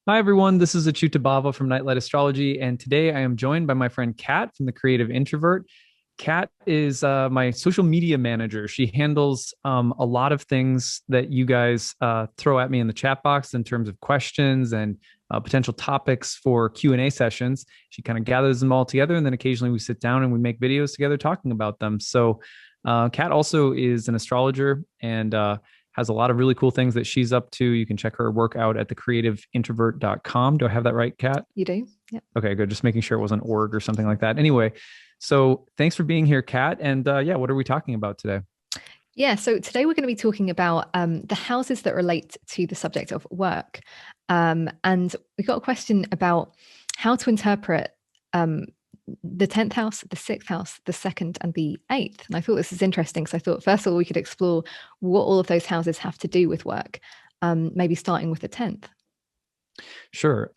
Hi, everyone. This is acyuta-bhava from Nightlight Astrology, and today I am joined by my friend Kat from the Creative Introvert. Kat is my social media manager. She handles a lot of things that you guys throw at me in the chat box in terms of questions and potential topics for Q&A sessions. She kind of gathers them all together, and then occasionally we sit down and we make videos together talking about them. So Kat also is an astrologer and has a lot of really cool things that she's up to. You can check her work out at thecreativeintrovert.com. Do I have that right, Kat? You do? Yeah. Okay, good. Just making sure it wasn't org or something like that. Anyway, so thanks for being here, Kat. And yeah, what are we talking about today? Yeah. So today we're going to be talking about the houses that relate to the subject of work. And we got a question about how to interpret the 10th house, the sixth house, the second, and the eighth. And I thought this is interesting because I thought, first of all, we could explore what all of those houses have to do with work, maybe starting with the 10th. Sure.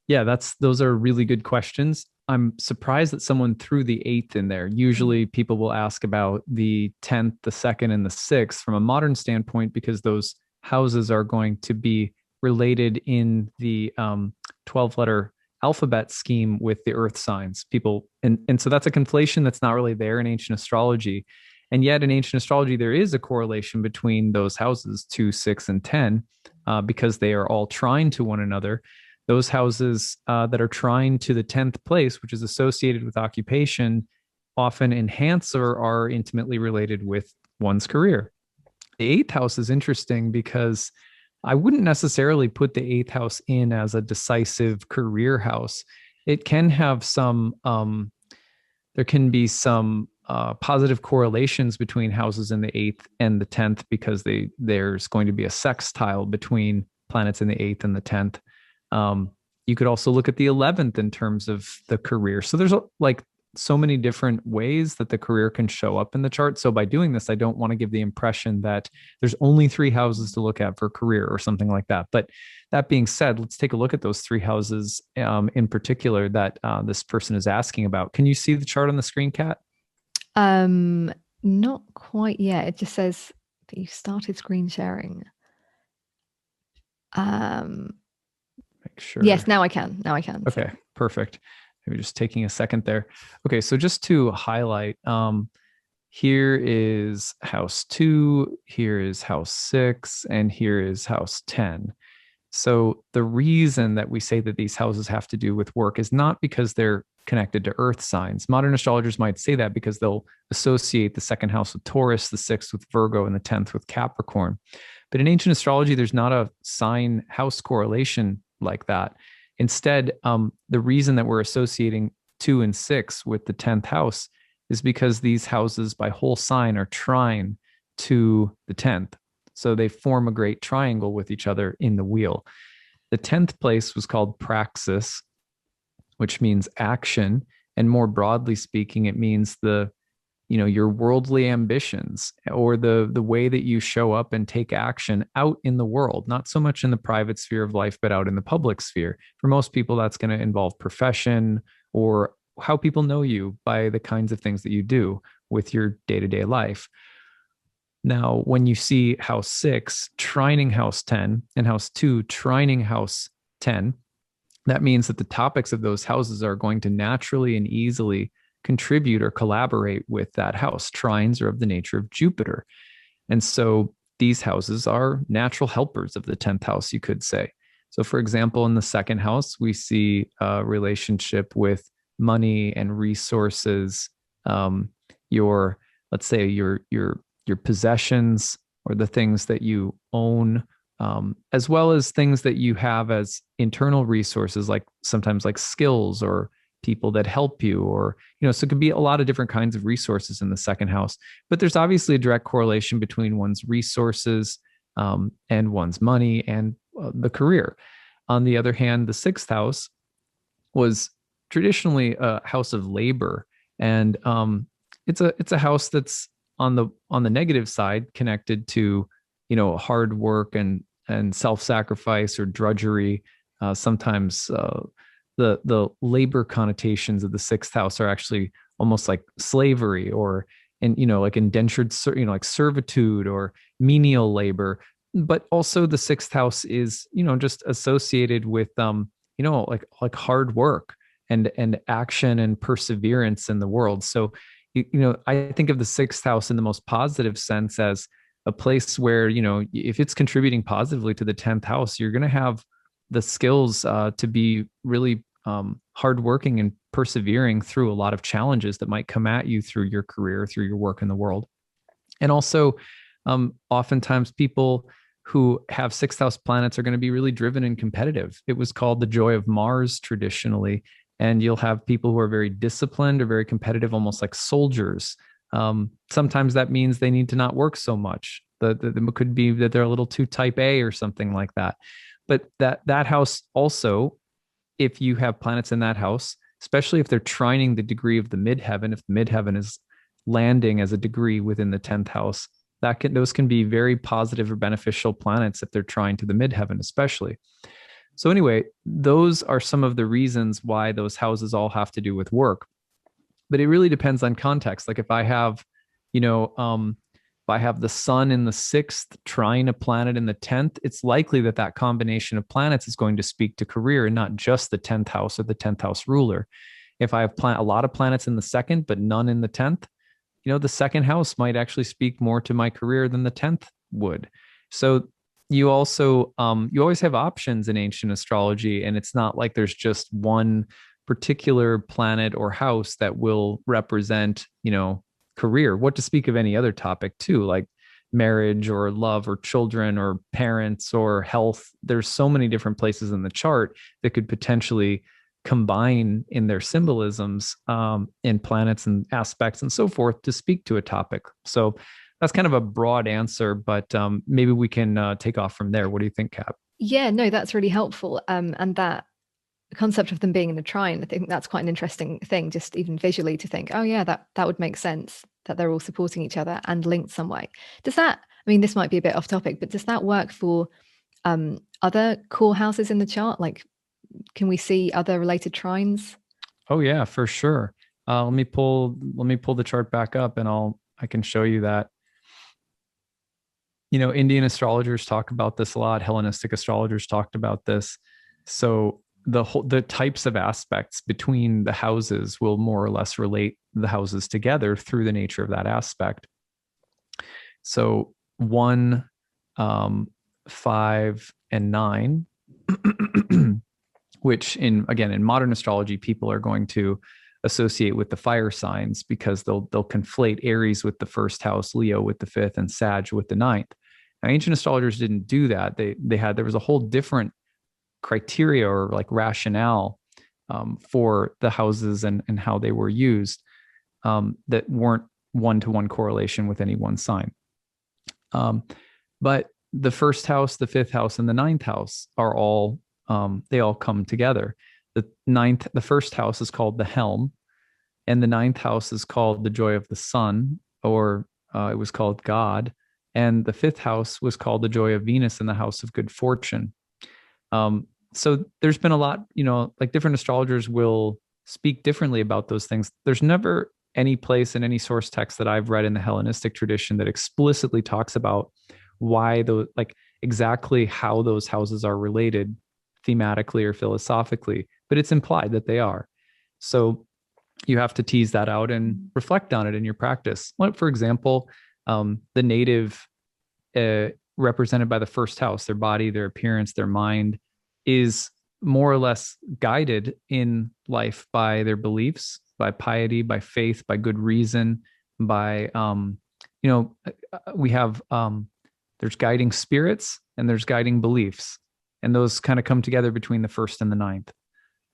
Yeah, those are really good questions. I'm surprised that someone threw the eighth in there. Usually people will ask about the 10th, the second, and the sixth from a modern standpoint because those houses are going to be related in the 12 letter alphabet scheme with the earth signs. And so that's a conflation that's not really there in ancient astrology. And yet in ancient astrology, there is a correlation between those houses, 2, 6, and 10, because they are all trine to one another. Those houses that are trine to the 10th place, which is associated with occupation, often enhance or are intimately related with one's career. The eighth house is interesting because I wouldn't necessarily put the eighth house in as a decisive career house. It can have there can be some positive correlations between houses in the eighth and the 10th because there's going to be a sextile between planets in the eighth and the 10th. You could also look at the 11th in terms of the career. So there's like so many different ways that the career can show up in the chart. So by doing this, I don't want to give the impression that there's only three houses to look at for career or something like that. But that being said, let's take a look at those three houses in particular that this person is asking about. Can you see the chart on the screen, Kat? Um, Not quite yet. It just says that you started screen sharing. Um, Make sure. yes, now I can. Now I can. Okay, perfect. Maybe just taking a second there. Okay, so just to highlight, here is house 2, here is house 6, and here is house 10. So the reason that we say that these houses have to do with work is not because they're connected to earth signs. Modern astrologers might say that because they'll associate the second house with Taurus, the sixth with Virgo, and the 10th with Capricorn. But in ancient astrology, there's not a sign house correlation like that. Instead, the reason that we're associating 2 and 6 with the 10th house is because these houses by whole sign are trine to the 10th. So they form a great triangle with each other in the wheel. The 10th place was called praxis, which means action. And more broadly speaking, it means your worldly ambitions or the way that you show up and take action out in the world, not so much in the private sphere of life, but out in the public sphere. For most people, that's going to involve profession or how people know you by the kinds of things that you do with your day-to-day life. Now, when you see house 6 trining house 10 and house 2 trining house 10, that means that the topics of those houses are going to naturally and easily contribute or collaborate with that house. Trines are of the nature of Jupiter. And so these houses are natural helpers of the 10th house, you could say. So, for example, in the second house, we see a relationship with money and resources, let's say your possessions or the things that you own, as well as things that you have as internal resources, like sometimes like skills or people that help you, or so it could be a lot of different kinds of resources in the second house. But there's obviously a direct correlation between one's resources and one's money and the career. On the other hand, the sixth house was traditionally a house of labor, and it's a house that's on the negative side connected to hard work and self-sacrifice or drudgery. Sometimes the labor connotations of the sixth house are actually almost like slavery or like indentured like servitude or menial labor. but also the sixth house is, just associated with, like hard work and action and perseverance in the world. So, I think of the sixth house in the most positive sense as a place where, if it's contributing positively to the 10th house, you're going to have the skills to be really hardworking and persevering through a lot of challenges that might come at you through your career, through your work in the world. And also, oftentimes people who have sixth house planets are going to be really driven and competitive. It was called the joy of Mars traditionally. And you'll have people who are very disciplined or very competitive, almost like soldiers. Sometimes that means they need to not work so much. It could be that they're a little too type A or something like that. But that house also, if you have planets in that house, especially if they're trining the degree of the midheaven, if the midheaven is landing as a degree within the 10th house, those can be very positive or beneficial planets if they're trying to the midheaven, especially. So anyway, those are some of the reasons why those houses all have to do with work. But it really depends on context. Like if I have, if I have the sun in the sixth trying a planet in the 10th, it's likely that that combination of planets is going to speak to career and not just the 10th house or the 10th house ruler. If I have a lot of planets in the second, but none in the 10th, the second house might actually speak more to my career than the 10th would. So you also, you always have options in ancient astrology, and it's not like there's just one particular planet or house that will represent, career. What to speak of any other topic too, like marriage or love or children or parents or health. There's so many different places in the chart that could potentially combine in their symbolisms, in planets and aspects and so forth to speak to a topic. So that's kind of a broad answer, but maybe we can take off from there. What do you think, Cap? Yeah, no, that's really helpful. And that concept of them being in a trine, I think that's quite an interesting thing, just even visually to think, oh yeah, that would make sense that they're all supporting each other and linked some way. Does that, I mean, this might be a bit off topic, but does that work for other core houses in the chart? Like, can we see other related trines? Oh yeah, for sure. Let me pull the chart back up and I can show you that. Indian astrologers talk about this a lot. Hellenistic astrologers talked about this. So the types of aspects between the houses will more or less relate the houses together through the nature of that aspect. So 1, 5, and 9, which in modern astrology, people are going to associate with the fire signs because they'll conflate Aries with the first house, Leo with the fifth, and Sag with the ninth. Now, ancient astrologers didn't do that. There was a whole different criteria or like rationale for the houses and how they were used, that weren't one-to-one correlation with any one sign. But the first house, the fifth house, and the ninth house are all, they all come together. The first house is called the helm, and the ninth house is called the joy of the sun, or it was called God. And the fifth house was called the joy of Venus in the house of good fortune. So there's been a lot, like different astrologers will speak differently about those things. There's never any place in any source text that I've read in the Hellenistic tradition that explicitly talks about why those, like exactly how those houses are related thematically or philosophically, but it's implied that they are. So you have to tease that out and reflect on it in your practice. For example, the native, represented by the first house, their body, their appearance, their mind, is more or less guided in life by their beliefs, by piety, by faith, by good reason, by, we have, there's guiding spirits and there's guiding beliefs. And those kind of come together between the first and the ninth.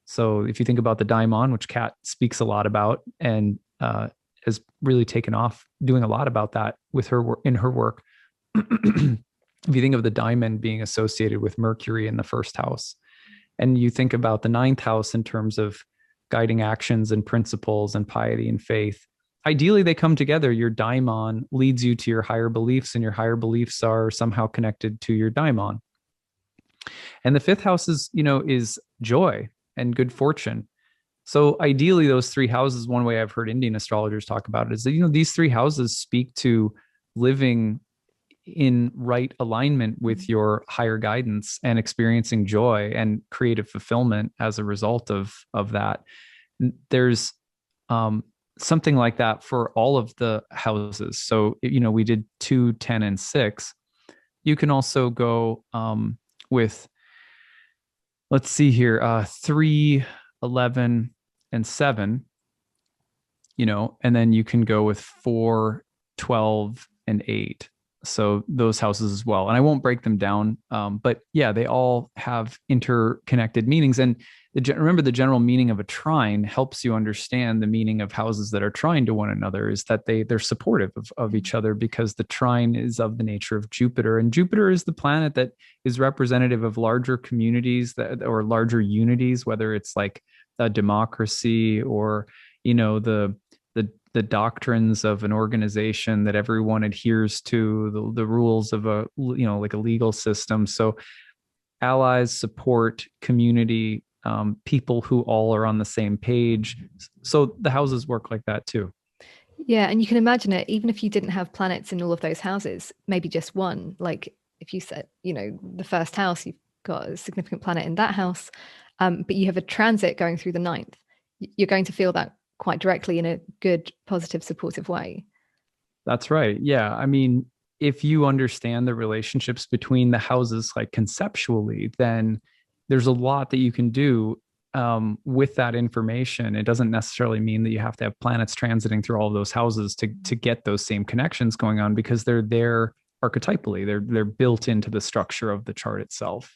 So if you think about the daimon, which Kat speaks a lot about and has really taken off doing a lot about that with her in her work. If you think of the diamond being associated with Mercury in the first house, and you think about the ninth house in terms of guiding actions and principles and piety and faith, ideally they come together. Your daimon leads you to your higher beliefs, and your higher beliefs are somehow connected to your daimon. And the fifth house is joy and good fortune. So ideally, those three houses, one way I've heard Indian astrologers talk about it is that, these three houses speak to living in right alignment with your higher guidance and experiencing joy and creative fulfillment as a result of that. There's um, something like that for all of the houses. So, we did 2, 10, and 6. You can also go with, let's see here, 3, 11, and 7, and then you can go with 4, 12, and 8. So those houses as well. And I won't break them down. But yeah, they all have interconnected meanings. And remember, the general meaning of a trine helps you understand the meaning of houses that are trine to one another, is that they're supportive of each other, because the trine is of the nature of Jupiter. And Jupiter is the planet that is representative of larger communities or larger unities, whether it's like a democracy or, the doctrines of an organization that everyone adheres to, the rules of like a legal system. So allies, support, community, people who all are on the same page. So the houses work like that too. Yeah, and you can imagine it, even if you didn't have planets in all of those houses, maybe just one. Like if you said, the first house, you've got a significant planet in that house, but you have a transit going through the ninth, you're going to feel that quite directly in a good, positive, supportive way. That's right. Yeah. I mean, if you understand the relationships between the houses, like conceptually, then there's a lot that you can do with that information. It doesn't necessarily mean that you have to have planets transiting through all of those houses to get those same connections going on, because they're there archetypally. They're built into the structure of the chart itself.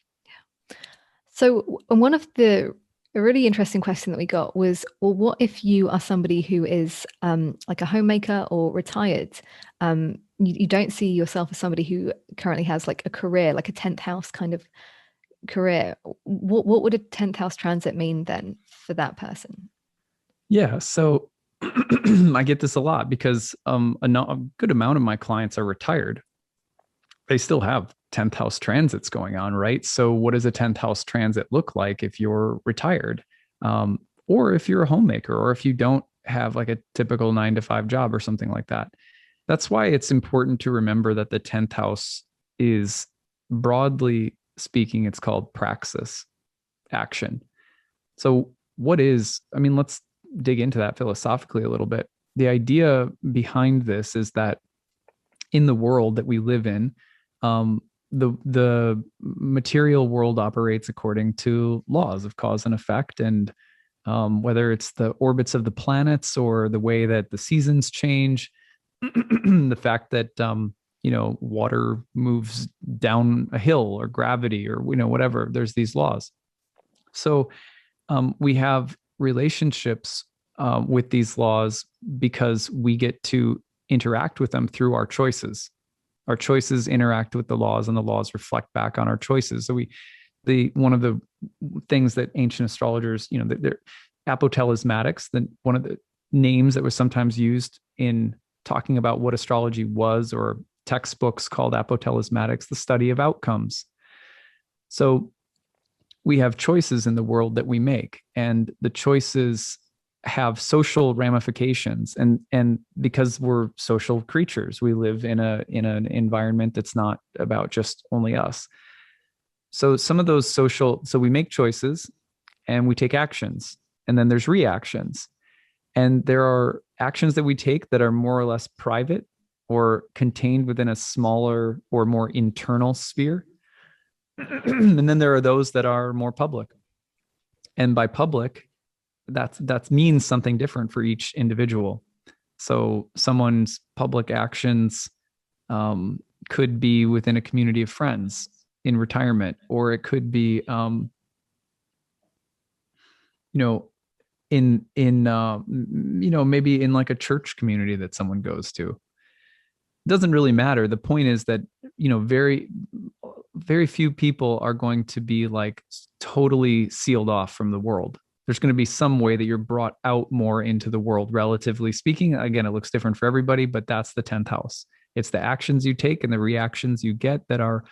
So, one of the a really interesting question that we got was, well, what if you are somebody who is like a homemaker or retired? You don't see yourself as somebody who currently has like a career, like a 10th house kind of career. What would a 10th house transit mean then for that person? Yeah. So I get this a lot because a good amount of my clients are retired. They still have 10th house transits going on, right? So, what does a 10th house transit look like if you're retired? Or if you're a homemaker, or if you don't have like a typical 9 to 5 job or something like that? That's why it's important to remember that the 10th house is, broadly speaking, it's called praxis, action. So, let's dig into that philosophically a little bit. The idea behind this is that in the world that we live in, the material world operates according to laws of cause and effect, and whether it's the orbits of the planets or the way that the seasons change, the fact that water moves down a hill, or gravity, or whatever. There's these laws. So we have relationships with these laws because we get to interact with them through our choices. Our choices interact with the laws, and the laws reflect back on our choices. So one of the things that ancient astrologers, they're apotalismatics, one of the names that was sometimes used in talking about what astrology was, or textbooks called apotalismatics, the study of outcomes. So we have choices in the world that we make, and the choices have social ramifications, and because we're social creatures, we live in an environment that's not about just only us. So we make choices and we take actions, and then there's reactions, and there are actions that we take that are more or less private or contained within a smaller or more internal sphere. And then there are those that are more public, and by public, that means something different for each individual. So someone's public actions could be within a community of friends in retirement, or it could be maybe in like a church community that someone goes to. It doesn't really matter. The point is that very very few people are going to be like totally sealed off from the world. There's going to be some way that you're brought out more into the world, relatively speaking. Again, it looks different for everybody, but that's the 10th house. It's the actions you take and the reactions you get that are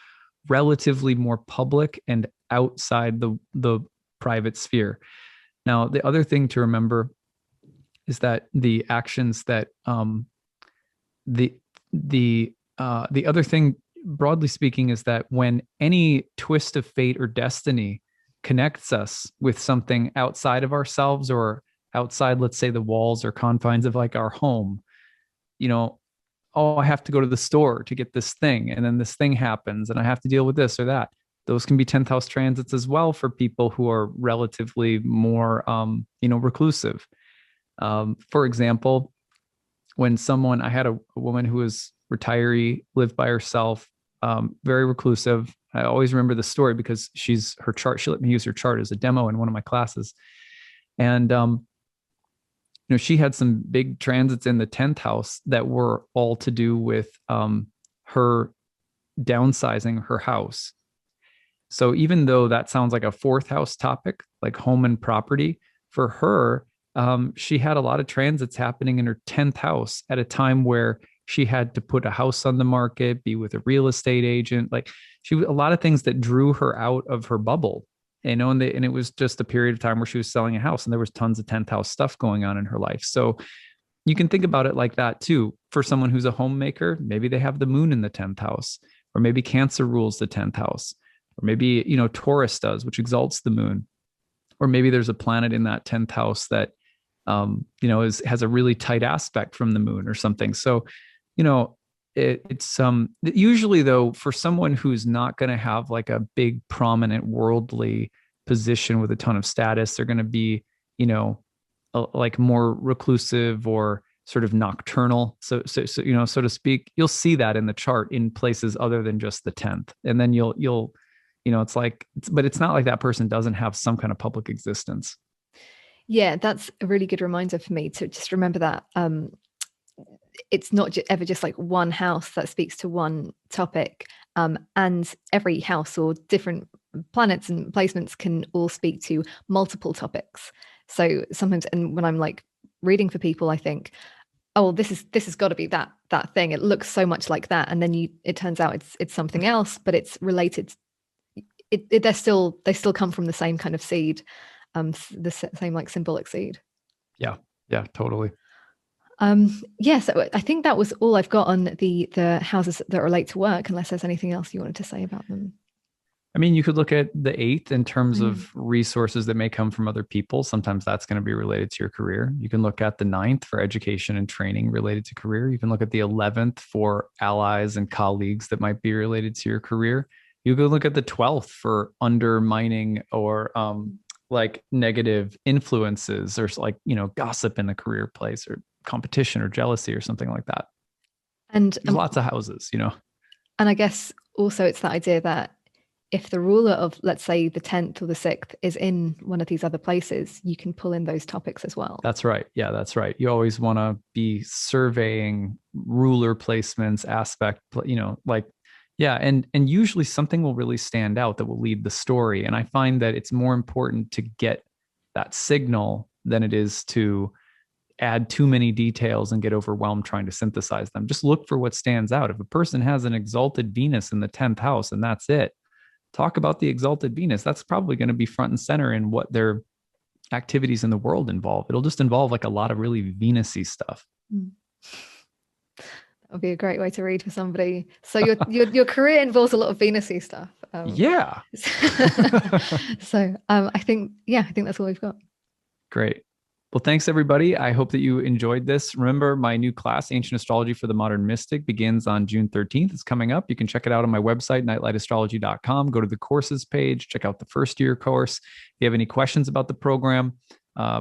relatively more public and outside the private sphere. Now, the other thing to remember is that the actions that the other thing broadly speaking, is that when any twist of fate or destiny connects us with something outside of ourselves or outside, let's say, the walls or confines of like our home, you know, oh, I have to go to the store to get this thing, and then this thing happens, and I have to deal with this or that. Those can be 10th house transits as well for people who are relatively more, reclusive. For example, when someone, I had a woman who was retiree, lived by herself, very reclusive. I always remember the story because her chart, she let me use her chart as a demo in one of my classes. And, she had some big transits in the 10th house that were all to do with her downsizing her house. So even though that sounds like a fourth house topic, like home and property, for her, she had a lot of transits happening in her 10th house at a time where she had to put a house on the market, be with a real estate agent. Like a lot of things that drew her out of her bubble, and it was just a period of time where she was selling a house and there was tons of 10th house stuff going on in her life. So you can think about it like that too. For someone who's a homemaker, maybe they have the moon in the 10th house, or maybe Cancer rules the 10th house, or maybe, Taurus does, which exalts the moon, or maybe there's a planet in that 10th house that, has a really tight aspect from the moon or something. So, it's usually though, for someone who's not going to have like a big prominent worldly position with a ton of status, they're going to be, like more reclusive or sort of nocturnal, so so to speak. You'll see that in the chart in places other than just the 10th, and then you'll but it's not like that person doesn't have some kind of public existence. Yeah, that's a really good reminder for me to just remember that it's not ever just like one house that speaks to one topic, and every house or different planets and placements can all speak to multiple topics. So sometimes, and when I'm like reading for people, I think, oh, this has got to be that thing. It looks so much like that, and then it turns out it's something else, but it's related. They still come from the same kind of seed, the same like symbolic seed. Yeah, totally. Yeah, so I think that was all I've got on the houses that relate to work, unless there's anything else you wanted to say about them. I mean, you could look at the 8th in terms of resources that may come from other people. Sometimes that's going to be related to your career. You can look at the 9th for education and training related to career. You can look at the 11th for allies and colleagues that might be related to your career. You can look at the 12th for undermining or like negative influences, or like, gossip in the career place, or competition or jealousy or something like that. And there's lots of houses, And I guess also it's that idea that if the ruler of, let's say, the 10th or the 6th is in one of these other places, you can pull in those topics as well. That's right. Yeah, that's right. You always want to be surveying ruler placements, aspect, like, yeah. And usually something will really stand out that will lead the story. And I find that it's more important to get that signal than it is to add too many details and get overwhelmed trying to synthesize them. Just look for what stands out. If a person has an exalted Venus in the 10th house and that's it, talk about the exalted Venus. That's probably going to be front and center in what their activities in the world involve. It'll just involve like a lot of really Venus-y stuff. That would be a great way to read for somebody. So your career involves a lot of Venus-y stuff. Yeah. So I think that's all we've got. Great. Well, thanks everybody. I hope that you enjoyed this. Remember, my new class, Ancient Astrology for the Modern Mystic, begins on June 13th. It's coming up. You can check it out on my website, nightlightastrology.com. Go to the courses page, check out the first year course. If you have any questions about the program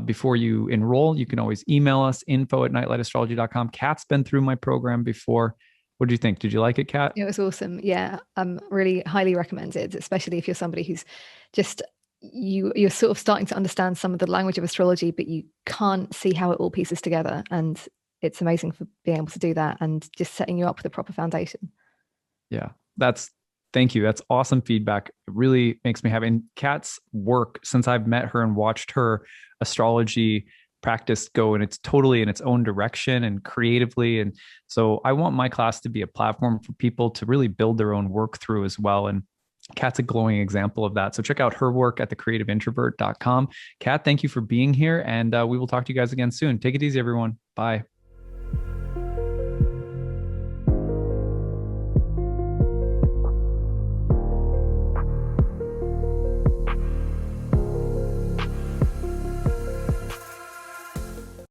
before you enroll, you can always email us, info@nightlightastrology.com. Kat's been through my program before. What did you think? Did you like it, Kat? It was awesome. Yeah, really highly recommended, especially if you're somebody who's just you're sort of starting to understand some of the language of astrology, but you can't see how it all pieces together. And it's amazing for being able to do that and just setting you up with a proper foundation. Yeah, thank you. That's awesome feedback. It really makes me happy. And Kat's work, since I've met her and watched her astrology practice go, and it's totally in its own direction and creatively. And so I want my class to be a platform for people to really build their own work through as well. And Kat's a glowing example of that. So check out her work at thecreativeintrovert.com. Kat, thank you for being here. And we will talk to you guys again soon. Take it easy, everyone. Bye.